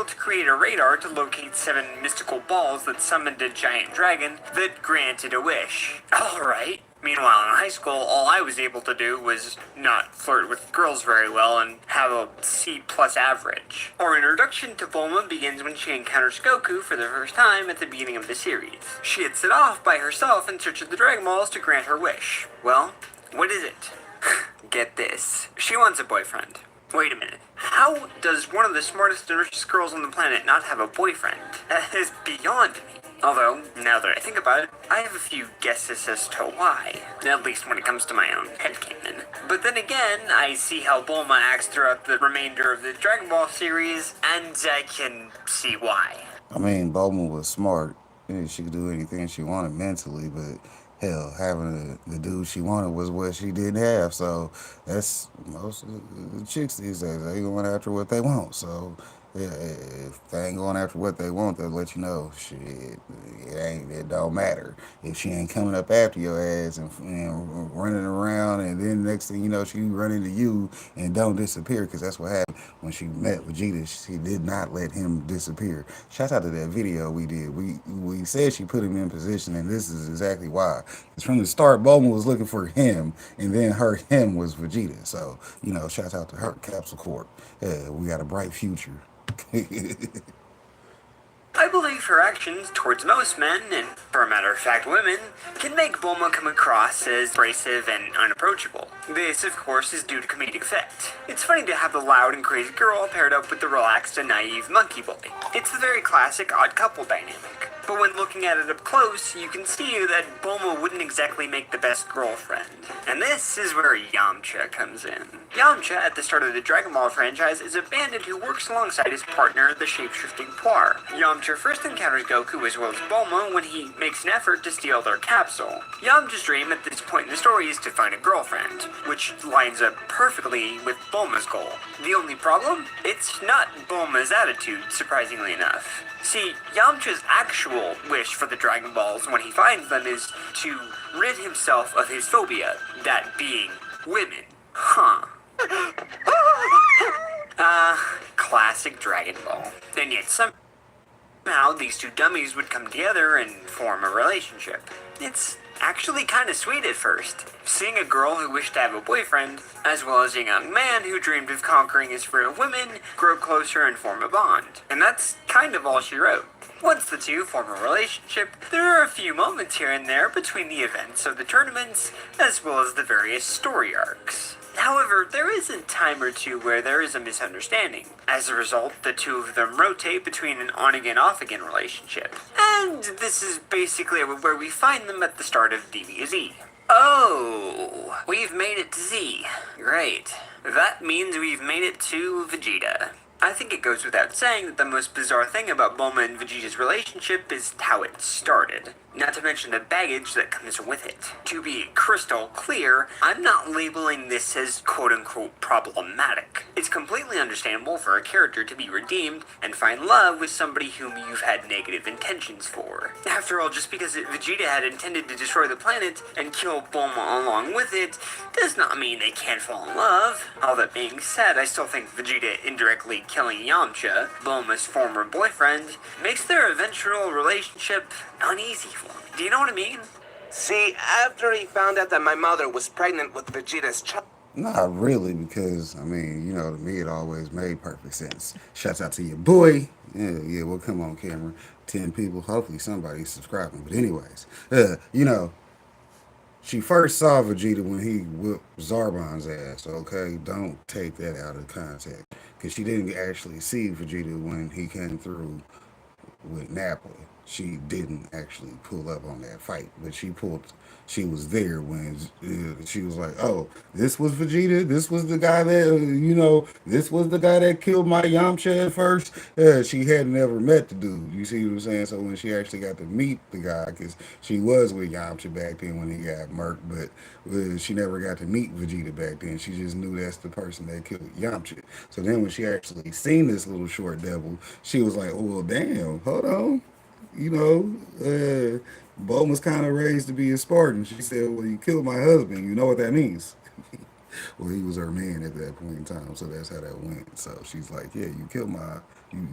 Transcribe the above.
to create a radar to locate 7 mystical balls that summoned a giant dragon that granted a wish. Alright. Meanwhile, in high school, all I was able to do was not flirt with girls very well and have a C+ average. Our introduction to Bulma begins when she encounters Goku for the first time at the beginning of the series. She had set off by herself in search of the Dragon Balls to grant her wish. Well, what is it? Get this. She wants a boyfriend. Wait a minute. How does one of the smartest and richest girls on the planet not have a boyfriend? That is beyond me. Although, now that I think about it, I have a few guesses as to why. At least when it comes to my own headcanon. But then again, I see how Bulma acts throughout the remainder of the Dragon Ball series, and I can see why. I mean, Bulma was smart. Yeah, she could do anything she wanted mentally, but hell, having the dude she wanted was what she didn't have. So that's most of the chicks these days. They going after what they want. So yeah, if they ain't going after what they want, they'll let you know. Shit, it don't matter. If she ain't coming up after your ass and running around, and then next thing you know, she run into you and don't disappear, because that's what happened when she met Vegeta. She did not let him disappear. Shout out to that video we did. We said she put him in position, and this is exactly why. Because from the start, Bulma was looking for him, and then him was Vegeta. So, you know, shout out to her, Capsule Corp. Yeah, we got a bright future. I believe her actions towards most men, and for a matter of fact women, can make Bulma come across as abrasive and unapproachable. This, of course, is due to comedic effect. It's funny to have the loud and crazy girl paired up with the relaxed and naive monkey boy. It's the very classic odd couple dynamic. But when looking at it up close, you can see that Bulma wouldn't exactly make the best girlfriend. And this is where Yamcha comes in. Yamcha, at the start of the Dragon Ball franchise, is a bandit who works alongside his partner, the shape-shifting Puar. Yamcha first encounters Goku as well as Bulma when he makes an effort to steal their capsule. Yamcha's dream at this point in the story is to find a girlfriend, which lines up perfectly with Bulma's goal. The only problem? It's not Bulma's attitude, surprisingly enough. See, Yamcha's actual wish for the Dragon Balls when he finds them is to rid himself of his phobia, that being women. Huh. Classic Dragon Ball. And yet somehow these two dummies would come together and form a relationship. It's actually kind of sweet at first. Seeing a girl who wished to have a boyfriend, as well as a young man who dreamed of conquering his fear of women, grow closer and form a bond. And that's kind of all she wrote. Once the two form a relationship, there are a few moments here and there between the events of the tournaments, as well as the various story arcs. However, there is a time or two where there is a misunderstanding. As a result, the two of them rotate between an on-again, off-again relationship. And this is basically where we find them at the start of DBZ. Oh, we've made it to Z. Great. That means we've made it to Vegeta. I think it goes without saying that the most bizarre thing about Bulma and Vegeta's relationship is how it started. Not to mention the baggage that comes with it. To be crystal clear, I'm not labeling this as quote-unquote problematic. It's completely understandable for a character to be redeemed and find love with somebody whom you've had negative intentions for. After all, just because Vegeta had intended to destroy the planet and kill Bulma along with it, does not mean they can't fall in love. All that being said, I still think Vegeta indirectly killing Yamcha, Bulma's former boyfriend, makes their eventual relationship uneasy for me. Do you know what I mean? See, after he found out that my mother was pregnant with Vegeta's child... Not really, because, I mean, you know, to me it always made perfect sense. Shouts out to your boy. Yeah, well, come on, camera. 10 people, hopefully somebody's subscribing. But anyways, you know, she first saw Vegeta when he whipped Zarbon's ass, okay? Don't take that out of context. Because she didn't actually see Vegeta when he came through with Nappa. She didn't actually pull up on that fight, but she was there when she was like, oh, this was Vegeta, this was the guy that, you know, this was the guy that killed my Yamcha at first. She had never met the dude, you see what I'm saying? So when she actually got to meet the guy, because she was with Yamcha back then when he got murked, but she never got to meet Vegeta back then. She just knew that's the person that killed Yamcha. So then when she actually seen this little short devil, she was like, oh, well, damn, hold on. You know, Bulma's kind of raised to be a Spartan. She said, well, you killed my husband. You know what that means. Well, he was her man at that point in time, so that's how that went. So she's like, yeah, you killed you